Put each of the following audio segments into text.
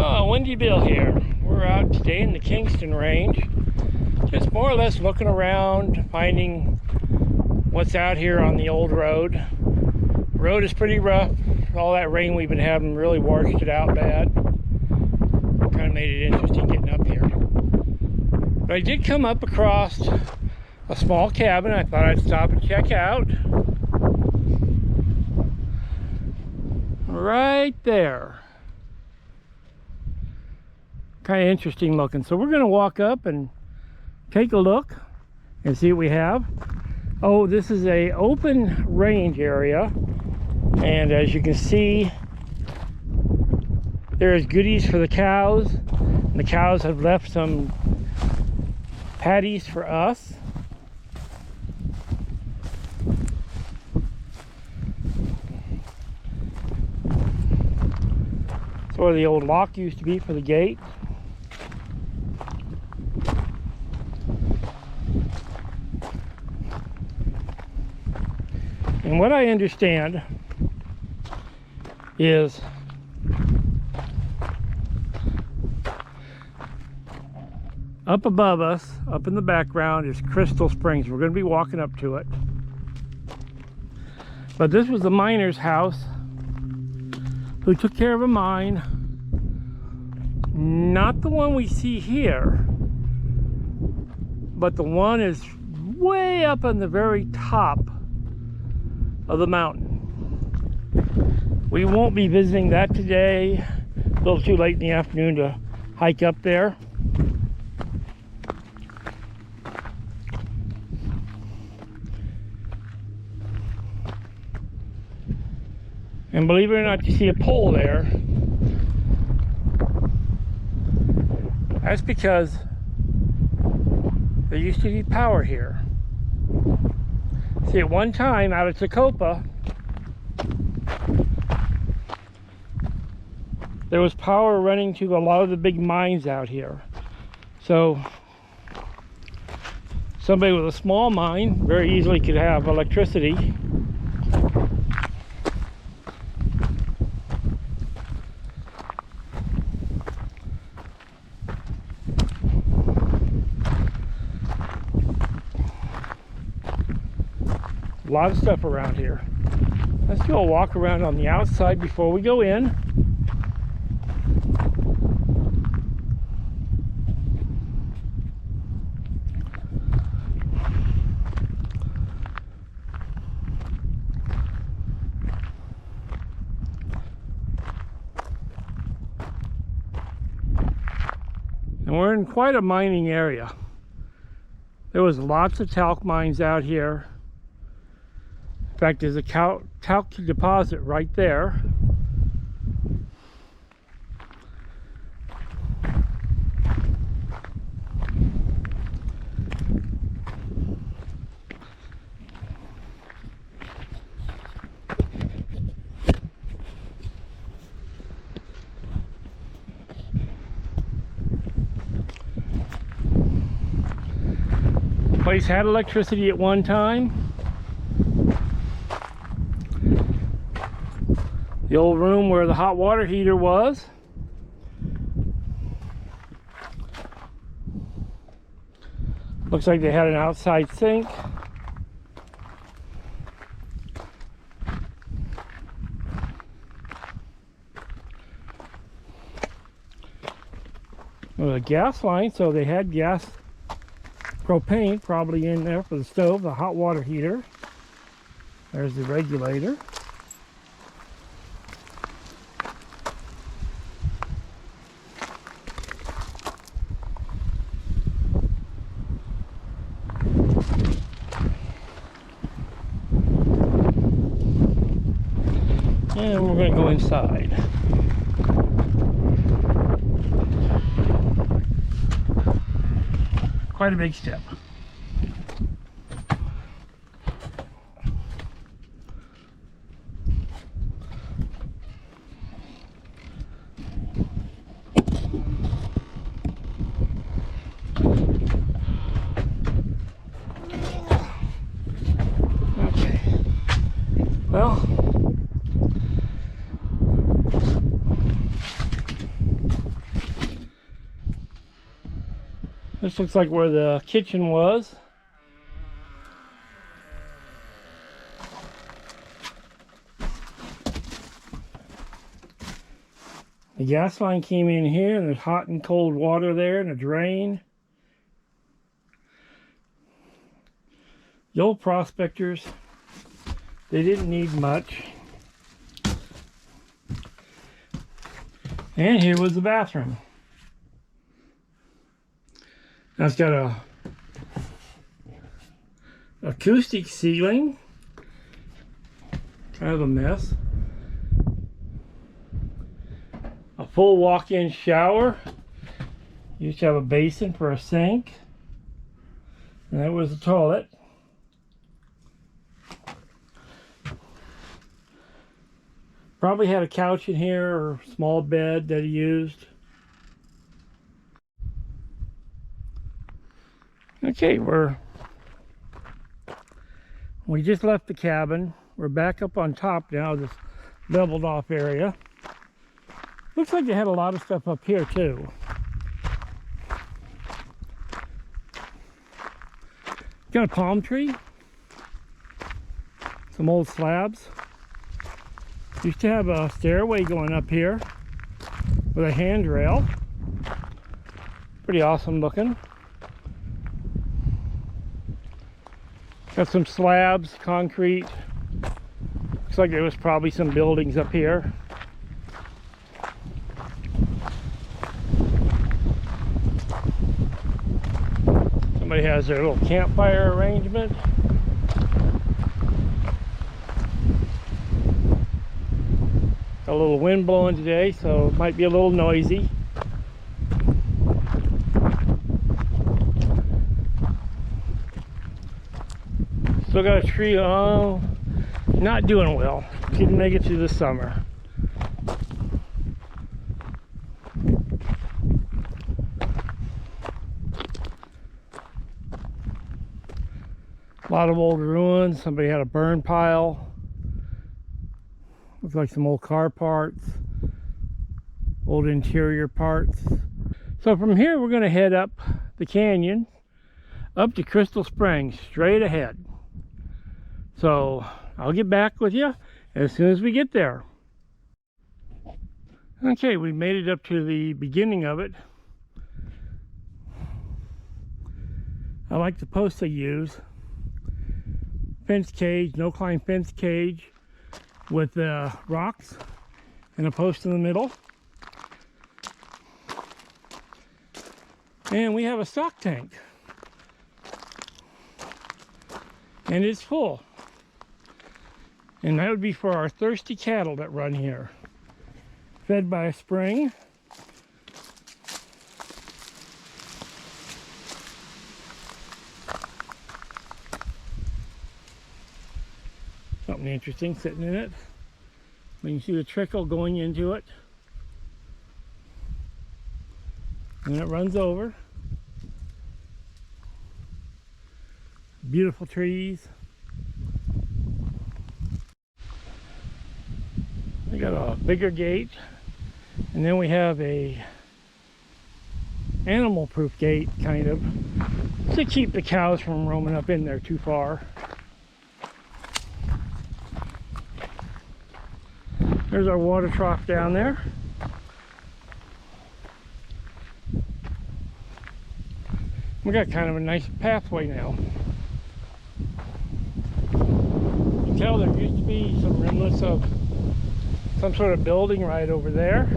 Oh, Windy Bill here. We're out today in the Kingston Range. Just more or less looking around, finding what's out here on the old road. The road is pretty rough. All that rain we've been having really washed it out bad. Kind of made it interesting getting up here. But I did come up across a small cabin I thought I'd stop and check out. Right there. Kind of interesting looking. So we're going to walk up and take a look and see what we have. Oh, this is a open range area, and as you can see, there's goodies for the cows, and the cows have left some patties for us. That's where the old lock used to be for the gate. And what I understand is up above us, up in the background, is Crystal Springs. We're going to be walking up to it. But this was the miner's house who took care of a mine. Not the one we see here, but the one is way up on the very top of the mountain. We won't be visiting that today. A little too late in the afternoon to hike up there. And believe it or not, you see a pole there. That's because there used to be power here. See, at one time out of Tacopa, there was power running to a lot of the big mines out here. So somebody with a small mine very easily could have electricity. A lot of stuff around here. Let's go walk around on the outside before we go in. And we're in quite a mining area. There was lots of talc mines out here. In fact, there's a talc deposit right there. The place had electricity at one time. The old room where the hot water heater was. Looks like they had an outside sink. There was a gas line, so they had gas, propane probably in there for the stove, the hot water heater. There's the regulator. And we're going to go inside. Quite a big step. Okay. Well, This looks like where the kitchen was. The gas line came in here, and there's hot and cold water there and a drain. The old prospectors, they didn't need much. And here was the bathroom. Now it's got a acoustic ceiling. Kind of a mess. A full walk-in shower. Used to have a basin for a sink. And that was the toilet. Probably had a couch in here or a small bed that he used. Okay, we just left the cabin. We're back up on top now, this leveled off area. Looks like they had a lot of stuff up here too. Got a palm tree. Some old slabs. Used to have a stairway going up here with a handrail. Pretty awesome looking. Got some slabs, concrete. Looks like there was probably some buildings up here. Somebody has their little campfire arrangement. Got a little wind blowing today, so it might be a little noisy. Still got a tree, oh, not doing well. Didn't make it through the summer. A lot of old ruins. Somebody had a burn pile. Looks like some old car parts, old interior parts. So from here we're going to head up the canyon up to Crystal Springs, straight ahead. So I'll get back with you as soon as we get there. Okay, we made it up to the beginning of it. I like the post they use. Fence cage, no climb fence cage with rocks and a post in the middle. And we have a stock tank. And it's full. And that would be for our thirsty cattle that run here. Fed by a spring. Something interesting sitting in it. You can see the trickle going into it. And it runs over. Beautiful trees. We got a bigger gate. And then we have a animal-proof gate, kind of, to keep the cows from roaming up in there too far. There's our water trough down there. We got kind of a nice pathway now. You can tell there used to be some remnants of some sort of building right over there.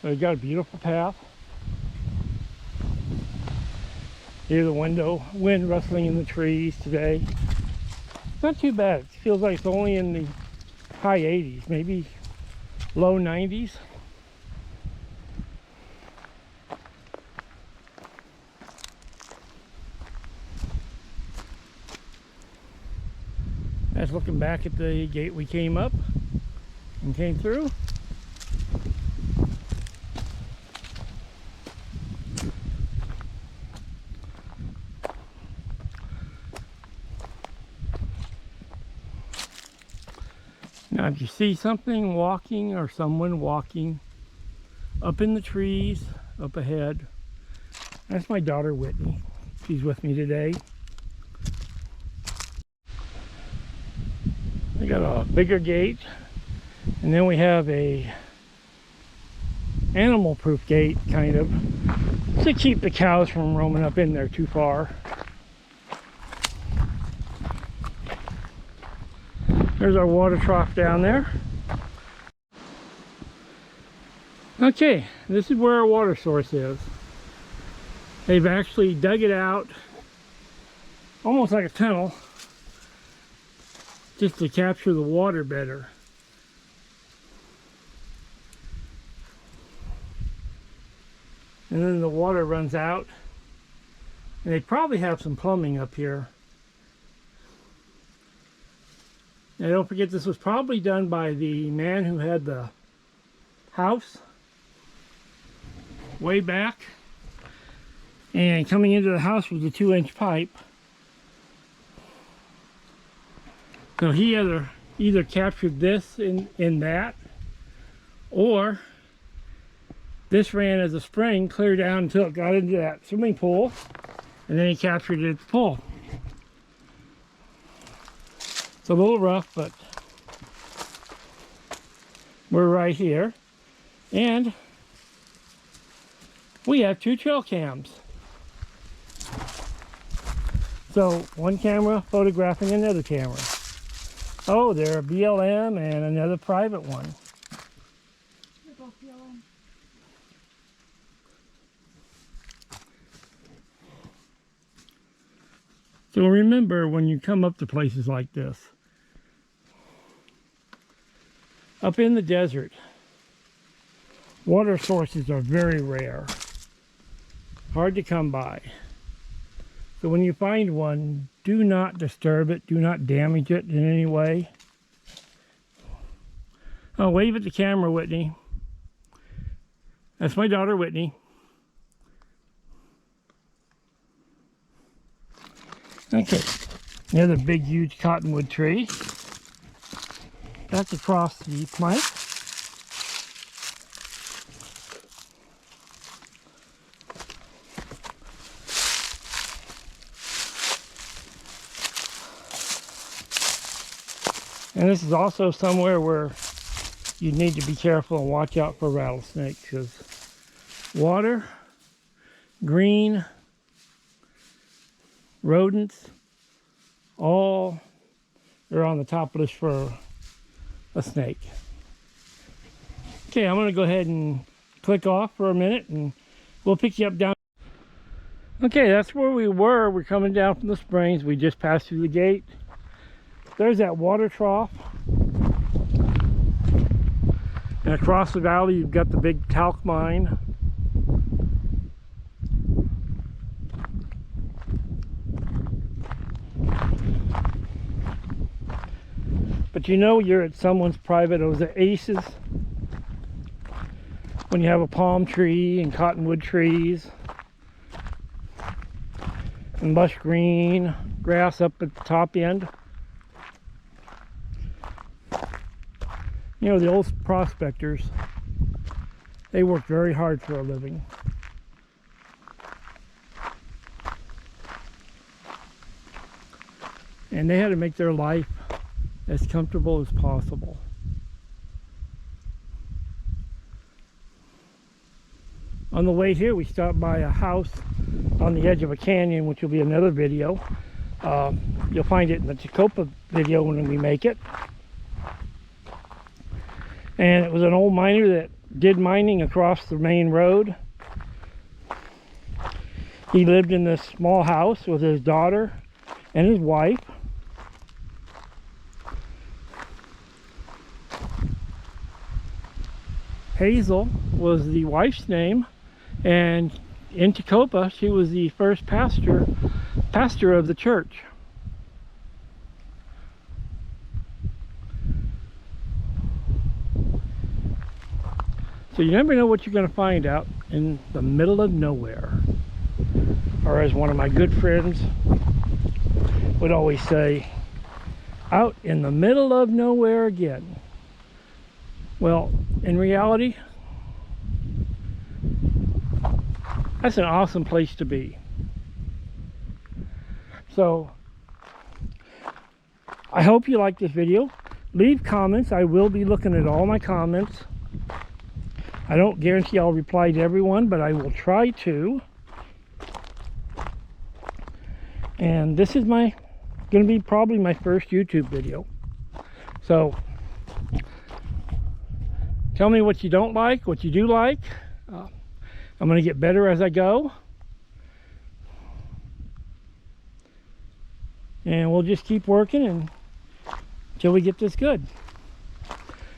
So you got a beautiful path. Hear the wind rustling in the trees today. Not too bad. It feels like it's only in the high 80s, maybe low 90s. That's looking back at the gate we came up and came through. Now if you see something walking or someone walking up in the trees, up ahead. That's my daughter, Whitney. She's with me today. We got a bigger gate, and then we have a animal-proof gate, kind of, to keep the cows from roaming up in there too far. There's our water trough down there. Okay, this is where our water source is. They've actually dug it out almost like a tunnel just to capture the water better. And then the water runs out, and they probably have some plumbing up here. Now don't forget, this was probably done by the man who had the house way back, and coming into the house was a 2-inch pipe. So he either captured this in that, or this ran as a spring clear down until it got into that swimming pool, and then he captured it at the pool. It's a little rough, but we're right here, and we have 2 trail cams. So one camera photographing another camera. Oh, they're a BLM and another private one. They're both BLM. So remember, when you come up to places like this, up in the desert, water sources are very rare, hard to come by. So when you find one, do not disturb it, do not damage it in any way. Oh, wave at the camera, Whitney. That's my daughter, Whitney. Okay, another big, huge cottonwood tree. That's across the plank. And this is also somewhere where you need to be careful and watch out for rattlesnakes, because water, green, rodents, all are on the top list for a snake. Okay, I'm going to go ahead and click off for a minute, and we'll pick you up down. Okay, that's where we were. We're coming down from the springs. We just passed through the gate. There's that water trough. And across the valley, you've got the big talc mine. But you know you're at someone's private oasis when you have a palm tree and cottonwood trees and lush green grass up at the top end. You know, the old prospectors, they worked very hard for a living. And they had to make their life as comfortable as possible. On the way here, we stopped by a house on the edge of a canyon, which will be another video. You'll find it in the Tacopa video when we make it. And it was an old miner that did mining across the main road. He lived in this small house with his daughter and his wife. Hazel was the wife's name, and in Tacopa she was the first pastor of the church. So you never know what you're going to find out in the middle of nowhere. Or as one of my good friends would always say, out in the middle of nowhere again. Well, in reality, That's an awesome place to be. So I hope you like this video. Leave comments. I will be looking at all my comments. I don't guarantee I'll reply to everyone, but I will try to. And this is going to be probably my first YouTube video. So tell me what you don't like, what you do like. I'm going to get better as I go. And we'll just keep working until we get this good.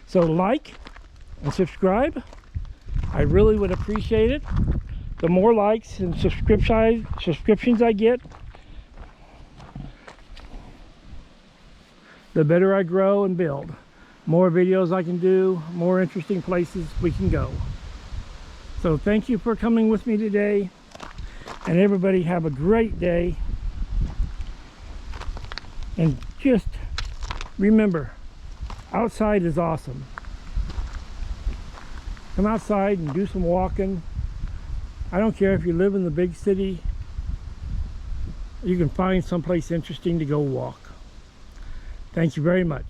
So like and subscribe. I really would appreciate it. The more likes and subscriptions I get, the better I grow and build. More videos I can do, more interesting places we can go. So thank you for coming with me today, and everybody have a great day. And just remember, outside is awesome. Come outside and do some walking. I don't care if you live in the big city, you can find someplace interesting to go walk. Thank you very much.